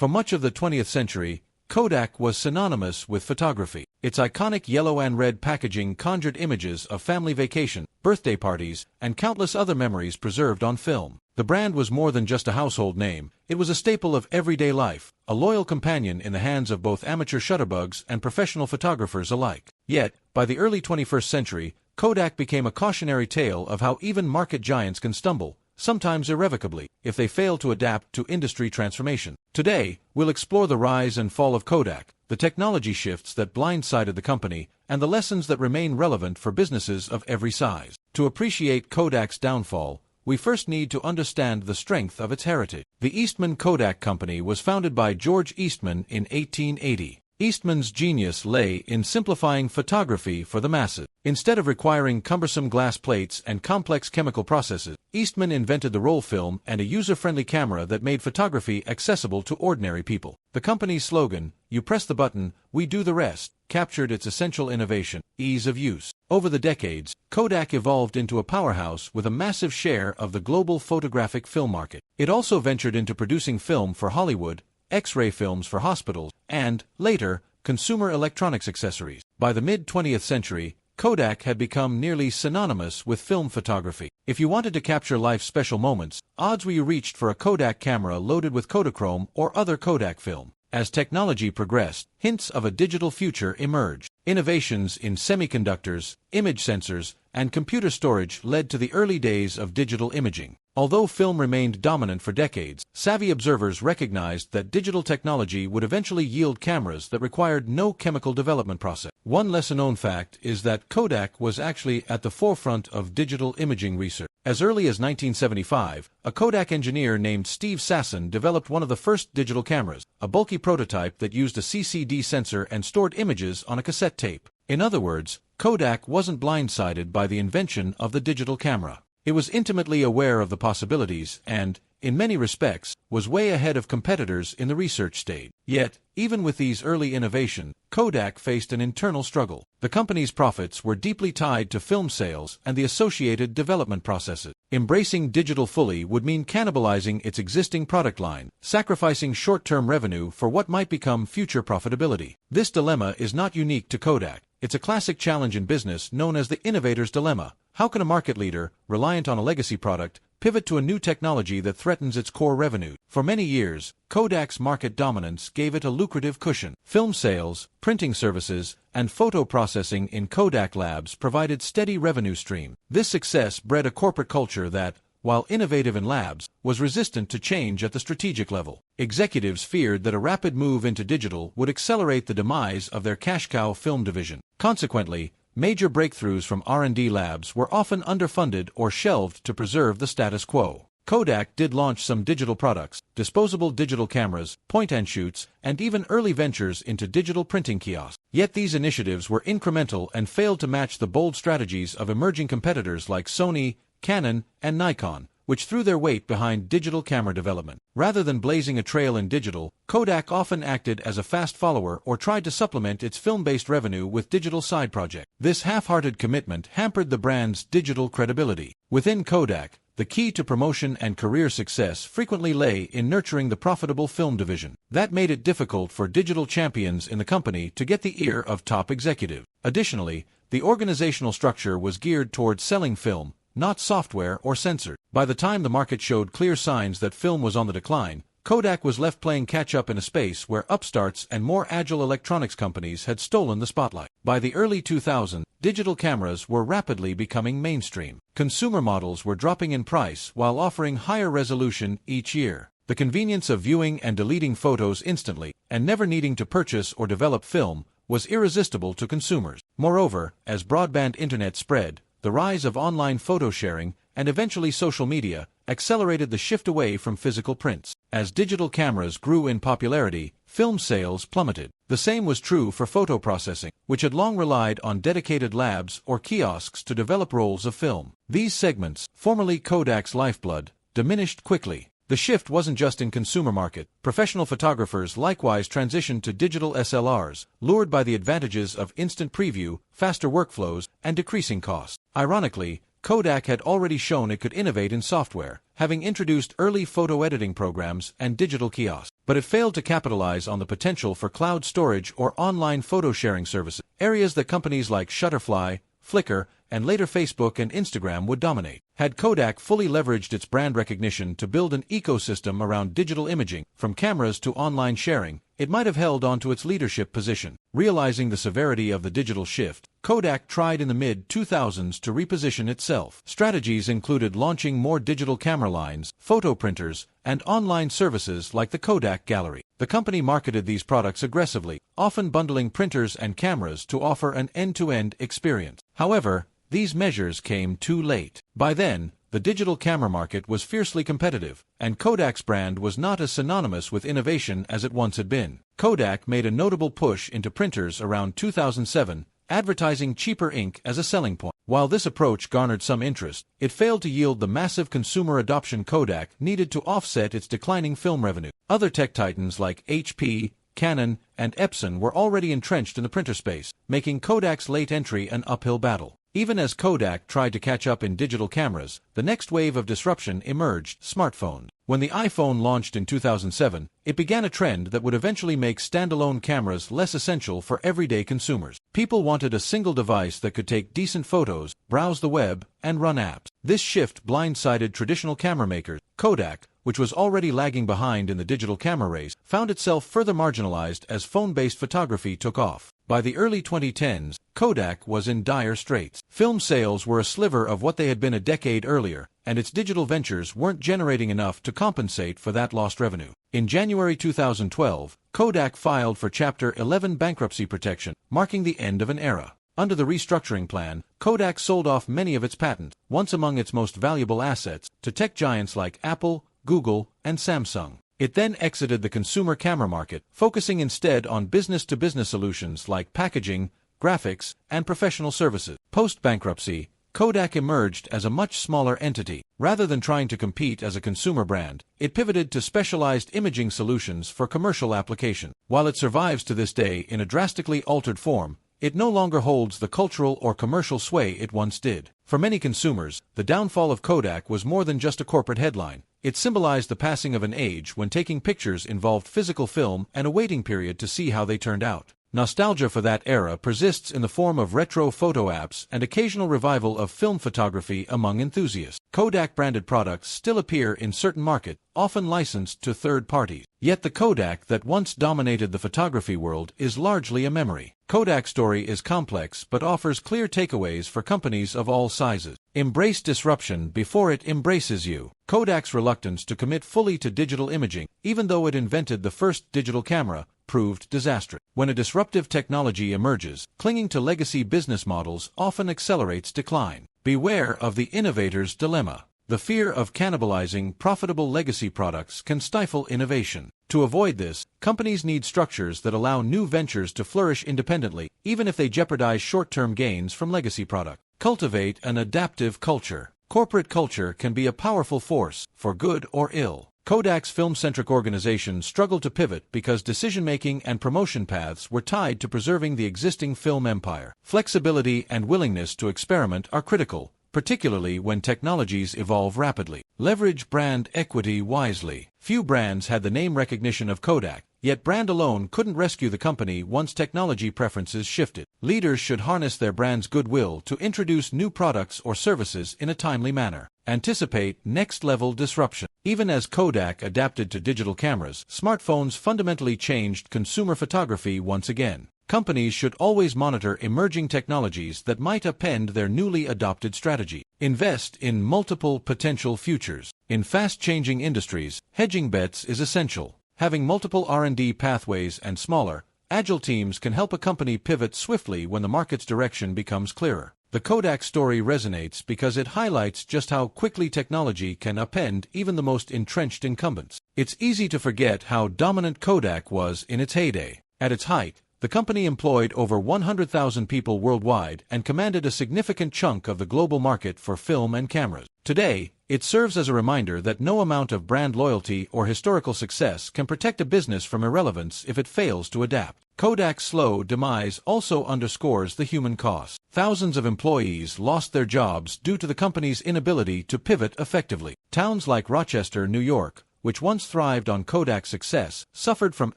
For much of the 20th century, Kodak was synonymous with photography. Its iconic yellow and red packaging conjured images of family vacation, birthday parties, and countless other memories preserved on film. The brand was more than just a household name, it was a staple of everyday life, a loyal companion in the hands of both amateur shutterbugs and professional photographers alike. Yet, by the early 21st century, Kodak became a cautionary tale of how even market giants can stumble, sometimes irrevocably, if they fail to adapt to industry transformation. Today, we'll explore the rise and fall of Kodak, the technology shifts that blindsided the company, and the lessons that remain relevant for businesses of every size. To appreciate Kodak's downfall, we first need to understand the strength of its heritage. The Eastman Kodak Company was founded by George Eastman in 1880. Eastman's genius lay in simplifying photography for the masses. Instead of requiring cumbersome glass plates and complex chemical processes, Eastman invented the roll film and a user-friendly camera that made photography accessible to ordinary people. The company's slogan, "You press the button, we do the rest," captured its essential innovation, ease of use. Over the decades, Kodak evolved into a powerhouse with a massive share of the global photographic film market. It also ventured into producing film for Hollywood, X-ray films for hospitals, and, later, consumer electronics accessories. By the mid-20th century, Kodak had become nearly synonymous with film photography. If you wanted to capture life's special moments, odds were you reached for a Kodak camera loaded with Kodachrome or other Kodak film. As technology progressed, hints of a digital future emerged. Innovations in semiconductors, image sensors, and computer storage led to the early days of digital imaging. Although film remained dominant for decades, savvy observers recognized that digital technology would eventually yield cameras that required no chemical development process. One lesser-known fact is that Kodak was actually at the forefront of digital imaging research. As early as 1975, a Kodak engineer named Steve Sasson developed one of the first digital cameras, a bulky prototype that used a CCD sensor and stored images on a cassette tape. In other words, Kodak wasn't blindsided by the invention of the digital camera. It was intimately aware of the possibilities and, in many respects, was way ahead of competitors in the research stage. Yet, even with these early innovations, Kodak faced an internal struggle. The company's profits were deeply tied to film sales and the associated development processes. Embracing digital fully would mean cannibalizing its existing product line, sacrificing short-term revenue for what might become future profitability. This dilemma is not unique to Kodak. It's a classic challenge in business known as the innovator's dilemma. How can a market leader, reliant on a legacy product, pivot to a new technology that threatens its core revenue? For many years, Kodak's market dominance gave it a lucrative cushion. Film sales, printing services, and photo processing in Kodak labs provided steady revenue stream. This success bred a corporate culture that, while innovative in labs, was resistant to change at the strategic level. Executives feared that a rapid move into digital would accelerate the demise of their cash cow film division. Consequently, major breakthroughs from R&D labs were often underfunded or shelved to preserve the status quo. Kodak did launch some digital products, disposable digital cameras, point-and-shoots, and even early ventures into digital printing kiosks. Yet these initiatives were incremental and failed to match the bold strategies of emerging competitors like Sony, Canon, and Nikon, which threw their weight behind digital camera development. Rather than blazing a trail in digital, Kodak often acted as a fast follower or tried to supplement its film-based revenue with digital side projects. This half-hearted commitment hampered the brand's digital credibility. Within Kodak, the key to promotion and career success frequently lay in nurturing the profitable film division. That made it difficult for digital champions in the company to get the ear of top executives. Additionally, the organizational structure was geared towards selling film, not software or sensors. By the time the market showed clear signs that film was on the decline, Kodak was left playing catch-up in a space where upstarts and more agile electronics companies had stolen the spotlight. By the early 2000s, digital cameras were rapidly becoming mainstream. Consumer models were dropping in price while offering higher resolution each year. The convenience of viewing and deleting photos instantly, and never needing to purchase or develop film, was irresistible to consumers. Moreover, as broadband internet spread, the rise of online photo sharing, and eventually social media, accelerated the shift away from physical prints. As digital cameras grew in popularity, film sales plummeted. The same was true for photo processing, which had long relied on dedicated labs or kiosks to develop rolls of film. These segments, formerly Kodak's lifeblood, diminished quickly. The shift wasn't just in consumer market. Professional photographers likewise transitioned to digital SLRs, lured by the advantages of instant preview, faster workflows, and decreasing costs. Ironically, Kodak had already shown it could innovate in software, having introduced early photo editing programs and digital kiosks. But it failed to capitalize on the potential for cloud storage or online photo sharing services, areas that companies like Shutterfly, Flickr, and later Facebook and Instagram would dominate. Had Kodak fully leveraged its brand recognition to build an ecosystem around digital imaging, from cameras to online sharing, it might have held on to its leadership position. Realizing the severity of the digital shift, Kodak tried in the mid-2000s to reposition itself. Strategies included launching more digital camera lines, photo printers, and online services like the Kodak Gallery. The company marketed these products aggressively, often bundling printers and cameras to offer an end-to-end experience. However, these measures came too late. By then, the digital camera market was fiercely competitive, and Kodak's brand was not as synonymous with innovation as it once had been. Kodak made a notable push into printers around 2007, advertising cheaper ink as a selling point. While this approach garnered some interest, it failed to yield the massive consumer adoption Kodak needed to offset its declining film revenue. Other tech titans like HP, Canon, and Epson were already entrenched in the printer space, making Kodak's late entry an uphill battle. Even as Kodak tried to catch up in digital cameras, the next wave of disruption emerged: smartphones. When the iPhone launched in 2007, it began a trend that would eventually make standalone cameras less essential for everyday consumers. People wanted a single device that could take decent photos, browse the web, and run apps. This shift blindsided traditional camera makers. Kodak, which was already lagging behind in the digital camera race, found itself further marginalized as phone-based photography took off. By the early 2010s, Kodak was in dire straits. Film sales were a sliver of what they had been a decade earlier, and its digital ventures weren't generating enough to compensate for that lost revenue. In January 2012, Kodak filed for Chapter 11 bankruptcy protection, marking the end of an era. Under the restructuring plan, Kodak sold off many of its patents, once among its most valuable assets, to tech giants like Apple, Google, and Samsung. It then exited the consumer camera market, focusing instead on business-to-business solutions like packaging, graphics, and professional services. Post-bankruptcy, Kodak emerged as a much smaller entity. Rather than trying to compete as a consumer brand, it pivoted to specialized imaging solutions for commercial application. While it survives to this day in a drastically altered form, it no longer holds the cultural or commercial sway it once did. For many consumers, the downfall of Kodak was more than just a corporate headline. It symbolized the passing of an age when taking pictures involved physical film and a waiting period to see how they turned out. Nostalgia for that era persists in the form of retro photo apps and occasional revival of film photography among enthusiasts. Kodak-branded products still appear in certain markets, often licensed to third parties. Yet the Kodak that once dominated the photography world is largely a memory. Kodak's story is complex but offers clear takeaways for companies of all sizes. Embrace disruption before it embraces you. Kodak's reluctance to commit fully to digital imaging, even though it invented the first digital camera, proved disastrous. When a disruptive technology emerges, clinging to legacy business models often accelerates decline. Beware of the innovator's dilemma. The fear of cannibalizing profitable legacy products can stifle innovation. To avoid this, companies need structures that allow new ventures to flourish independently, even if they jeopardize short-term gains from legacy products. Cultivate an adaptive culture. Corporate culture can be a powerful force, for good or ill. Kodak's film-centric organization struggled to pivot because decision-making and promotion paths were tied to preserving the existing film empire. Flexibility and willingness to experiment are critical, particularly when technologies evolve rapidly. Leverage brand equity wisely. Few brands had the name recognition of Kodak, yet brand alone couldn't rescue the company once technology preferences shifted. Leaders should harness their brand's goodwill to introduce new products or services in a timely manner. Anticipate next-level disruption. Even as Kodak adapted to digital cameras, smartphones fundamentally changed consumer photography once again. Companies should always monitor emerging technologies that might upend their newly adopted strategy. Invest in multiple potential futures. In fast-changing industries, hedging bets is essential. Having multiple R&D pathways and smaller, agile teams can help a company pivot swiftly when the market's direction becomes clearer. The Kodak story resonates because it highlights just how quickly technology can upend even the most entrenched incumbents. It's easy to forget how dominant Kodak was in its heyday. At its height, the company employed over 100,000 people worldwide and commanded a significant chunk of the global market for film and cameras. Today, it serves as a reminder that no amount of brand loyalty or historical success can protect a business from irrelevance if it fails to adapt. Kodak's slow demise also underscores the human cost. Thousands of employees lost their jobs due to the company's inability to pivot effectively. Towns like Rochester, New York, which once thrived on Kodak's success, suffered from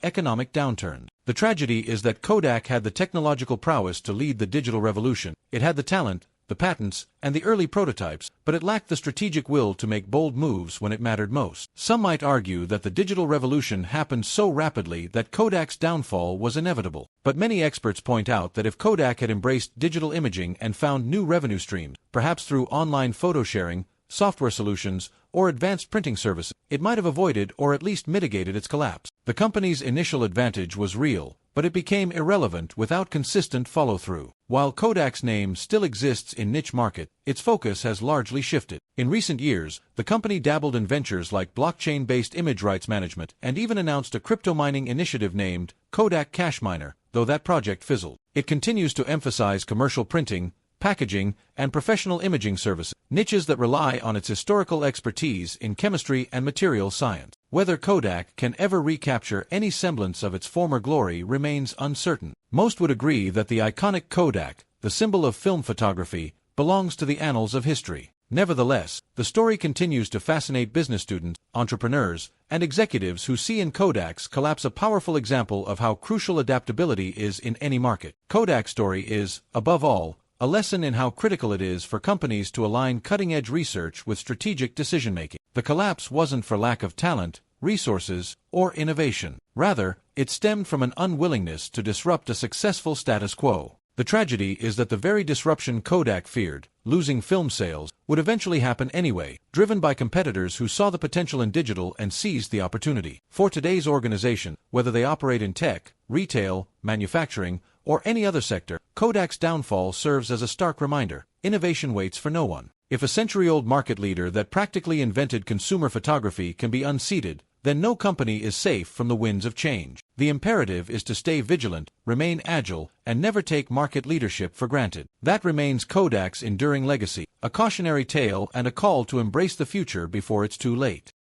economic downturn. The tragedy is that Kodak had the technological prowess to lead the digital revolution. It had the talent, the patents, and the early prototypes, but it lacked the strategic will to make bold moves when it mattered most. Some might argue that the digital revolution happened so rapidly that Kodak's downfall was inevitable. But many experts point out that if Kodak had embraced digital imaging and found new revenue streams, perhaps through online photo sharing, software solutions, or advanced printing services, it might have avoided or at least mitigated its collapse. The company's initial advantage was real, but it became irrelevant without consistent follow-through. While Kodak's name still exists in niche market, its focus has largely shifted. In recent years, the company dabbled in ventures like blockchain-based image rights management and even announced a crypto mining initiative named Kodak Cash Miner, though that project fizzled. It continues to emphasize commercial printing, packaging, and professional imaging services, niches that rely on its historical expertise in chemistry and material science. Whether Kodak can ever recapture any semblance of its former glory remains uncertain. Most would agree that the iconic Kodak, the symbol of film photography, belongs to the annals of history. Nevertheless, the story continues to fascinate business students, entrepreneurs, and executives who see in Kodak's collapse a powerful example of how crucial adaptability is in any market. Kodak's story is, above all, a lesson in how critical it is for companies to align cutting-edge research with strategic decision-making. The collapse wasn't for lack of talent, resources, or innovation. Rather, it stemmed from an unwillingness to disrupt a successful status quo. The tragedy is that the very disruption Kodak feared, losing film sales, would eventually happen anyway, driven by competitors who saw the potential in digital and seized the opportunity. For today's organization, whether they operate in tech, retail, manufacturing, or any other sector, Kodak's downfall serves as a stark reminder. Innovation waits for no one. If a century-old market leader that practically invented consumer photography can be unseated, then no company is safe from the winds of change. The imperative is to stay vigilant, remain agile, and never take market leadership for granted. That remains Kodak's enduring legacy, a cautionary tale and a call to embrace the future before it's too late.